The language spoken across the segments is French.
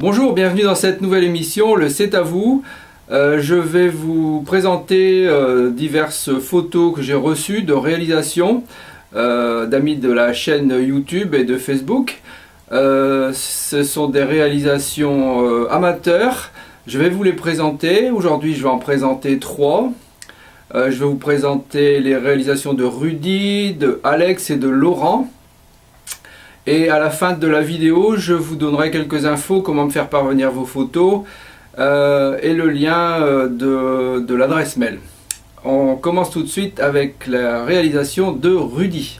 Bonjour, bienvenue dans cette nouvelle émission, le C'est à vous. Je vais vous présenter diverses photos que j'ai reçues de réalisation d'amis de la chaîne YouTube et de Facebook. Ce sont des réalisations amateurs. Je vais vous les présenter. Aujourd'hui, je vais en présenter trois. Je vais vous présenter les réalisations de Rudy, de Alex et de Laurent. Et à la fin de la vidéo, je vous donnerai quelques infos, comment me faire parvenir vos photos et le lien de l'adresse mail. On commence tout de suite avec la réalisation de Rudy.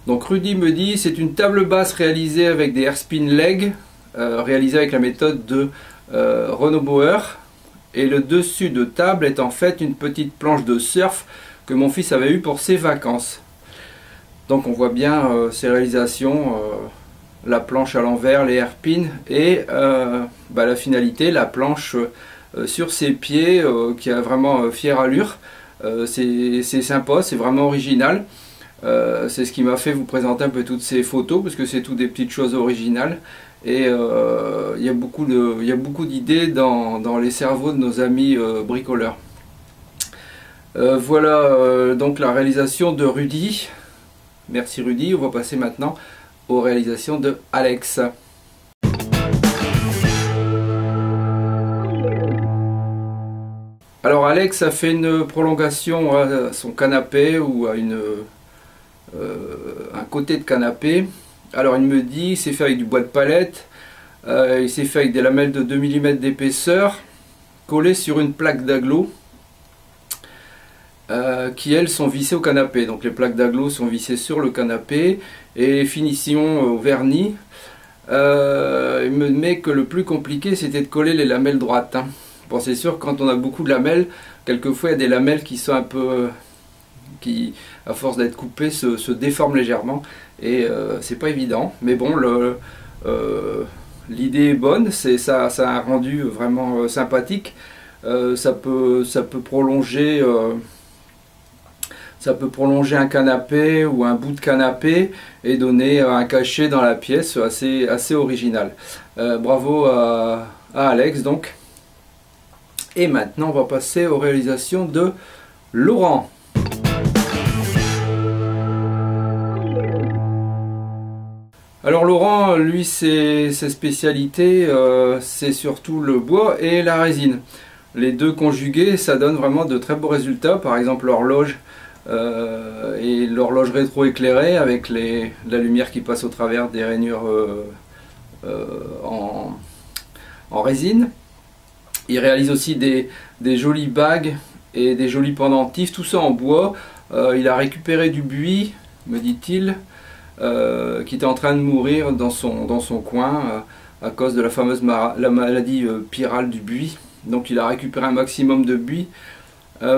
Donc Rudy me dit, c'est une table basse réalisée avec des hairspin legs, réalisée avec la méthode de Renaud Bauer. Et le dessus de table est en fait une petite planche de surf que mon fils avait eu pour ses vacances. Donc on voit bien ces réalisations, la planche à l'envers, les hairpins et la finalité, la planche sur ses pieds qui a vraiment fière allure. C'est sympa, c'est vraiment original. C'est ce qui m'a fait vous présenter un peu toutes ces photos parce que c'est toutes des petites choses originales et il y a beaucoup d'idées dans les cerveaux de nos amis bricoleurs. Voilà donc la réalisation de Rudy. Merci Rudy. On va passer maintenant aux réalisations de Alex. Alors Alex a fait une prolongation à son canapé ou à un côté de canapé. Alors il me dit, il s'est fait avec du bois de palette, il s'est fait avec des lamelles de 2 mm d'épaisseur collées sur une plaque d'agglo qui elles sont vissées au canapé. Donc les plaques d'agglo sont vissées sur le canapé et les finitions au vernis. Il me met que le plus compliqué c'était de coller les lamelles droites. Bon, c'est sûr, quand on a beaucoup de lamelles, quelquefois il y a des lamelles qui sont un peu qui à force d'être coupées se déforment légèrement et c'est pas évident, mais bon, l'idée est bonne, ça a un rendu vraiment sympathique. Ça peut prolonger un canapé ou un bout de canapé et donner un cachet dans la pièce assez original. Bravo à Alex donc. Et maintenant on va passer aux réalisations de Laurent. Alors Laurent, lui, ses spécialités, c'est surtout le bois et la résine. Les deux conjugués, ça donne vraiment de très beaux résultats. Par exemple l'horloge et l'horloge rétro-éclairée avec la lumière qui passe au travers des rainures en résine. Il réalise aussi des jolies bagues et des jolis pendentifs, tout ça en bois. Il a récupéré du buis, me dit-il, qui était en train de mourir dans son coin à cause de la fameuse maladie pyrale du buis. Donc il a récupéré un maximum de buis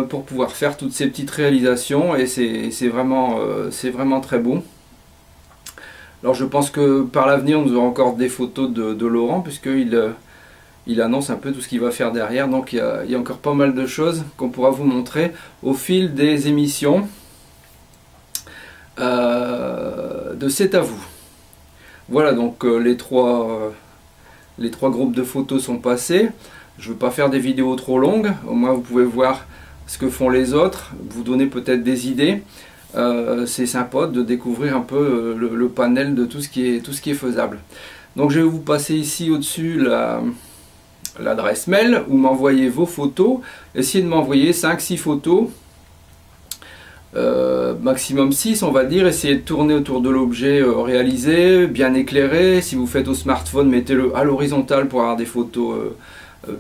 pour pouvoir faire toutes ces petites réalisations et c'est vraiment très beau. Alors je pense que par l'avenir nous aurons encore des photos de Laurent puisqu'il annonce un peu tout ce qu'il va faire derrière. Donc il y a encore pas mal de choses qu'on pourra vous montrer au fil des émissions. De C'est à vous. Voilà, donc les trois groupes de photos sont passés. Je ne veux pas faire des vidéos trop longues, au moins vous pouvez voir ce que font les autres, vous donner peut-être des idées. C'est sympa de découvrir un peu le panel de tout ce qui est faisable. Donc je vais vous passer ici au-dessus l'adresse mail où m'envoyez vos photos. Essayez de m'envoyer 5-6 photos. Maximum 6 on va dire. Essayez de tourner autour de l'objet réalisé, bien éclairé. Si vous faites au smartphone, mettez-le à l'horizontale pour avoir des photos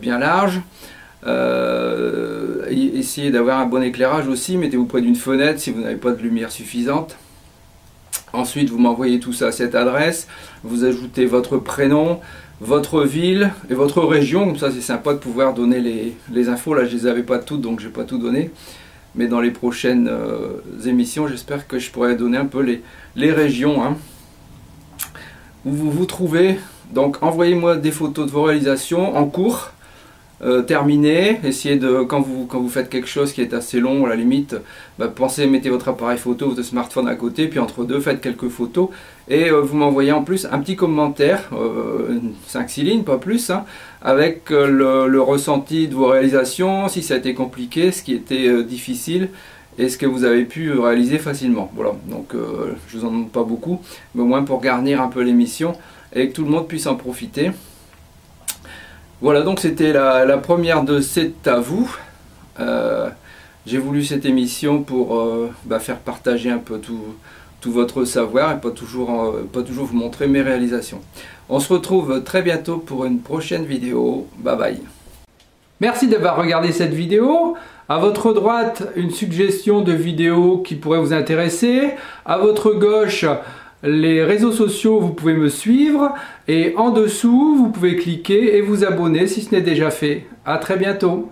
bien larges. Essayez d'avoir un bon éclairage aussi, mettez-vous près d'une fenêtre si vous n'avez pas de lumière suffisante. Ensuite vous m'envoyez tout ça à cette adresse, vous ajoutez votre prénom, votre ville et votre région, comme ça c'est sympa de pouvoir donner les infos. Là je les avais pas toutes donc je n'ai pas tout donné. Mais dans les prochaines émissions, j'espère que je pourrai donner un peu les régions où vous vous trouvez. Donc envoyez-moi des photos de vos réalisations en cours. terminer. Essayez de, quand vous faites quelque chose qui est assez long, à la limite, pensez, mettez votre appareil photo, votre smartphone à côté, puis entre deux, faites quelques photos. Et vous m'envoyez en plus un petit commentaire, 5-6 lignes, pas plus, hein, avec le ressenti de vos réalisations, si ça a été compliqué, ce qui était difficile, et ce que vous avez pu réaliser facilement. Voilà, donc je vous en demande pas beaucoup, mais au moins pour garnir un peu l'émission et que tout le monde puisse en profiter. Voilà, donc c'était la première de C'est à vous. J'ai voulu cette émission pour faire partager un peu tout votre savoir et pas toujours vous montrer mes réalisations. On se retrouve très bientôt pour une prochaine vidéo. Bye bye. Merci d'avoir regardé cette vidéo. À votre droite, une suggestion de vidéo qui pourrait vous intéresser. À votre gauche, les réseaux sociaux, vous pouvez me suivre. Et en dessous, vous pouvez cliquer et vous abonner si ce n'est déjà fait. À très bientôt.